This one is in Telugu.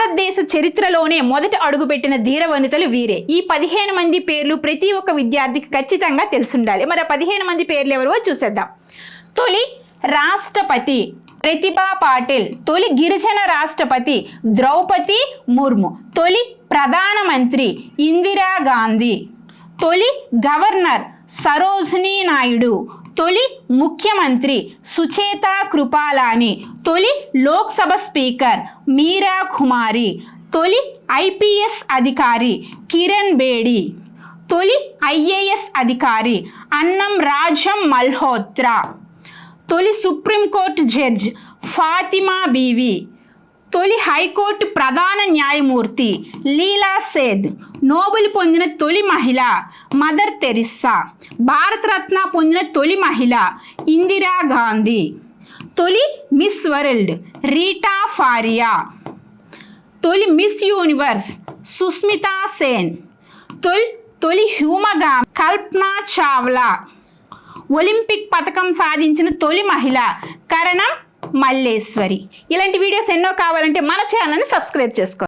భారతదేశ చరిత్రలోనే మొదట అడుగుపెట్టిన ధీర వనితలు వీరే. ఈ 15 మంది పేర్లు ప్రతి ఒక్క విద్యార్థికి ఖచ్చితంగా తెలుసుండాలి. మరి ఆ 15 మంది పేర్లు ఎవరో చూసేద్దాం. తొలి రాష్ట్రపతి ప్రతిభా పాటిల్, తొలి గిరిజన రాష్ట్రపతి ద్రౌపది ముర్ము, తొలి ప్రధానమంత్రి ఇందిరా గాంధీ, తొలి గవర్నర్ సరోజినీ నాయుడు, తొలి ముఖ్యమంత్రి సుచేతా కృపాలాని, తొలి లోక్సభ స్పీకర్ మీరా కుమారి, తొలి ఐపీఎస్ అధికారి కిరణ్ బేడి, తొలి ఐఏఎస్ అధికారి అన్నం రాజం మల్హోత్రా, తొలి సుప్రీంకోర్టు జడ్జ్ ఫాతిమా బీవి, తొలి హైకోర్టు ప్రధాన న్యాయమూర్తి లీలా సేద్, నోబెల్ పొందిన తొలి మహిళ మదర్ తెరిస్సా, భారతరత్న పొందిన తొలి మహిళ ఇందిరా గాంధీ, తొలి మిస్ వరల్డ్ రీటా ఫారియా, తొలి మిస్ యూనివర్స్ సుస్మితా సేన్, తొలి హ్యూమగా కల్పనా చావ్లా, ఒలింపిక్ పథకం సాధించిన తొలి మహిళ కరణం మల్లేశ్వరి. ఇలాంటి వీడియోస్ ఎన్నో కావాలంటే మన ఛానల్ని సబ్స్క్రైబ్ చేసుకోండి.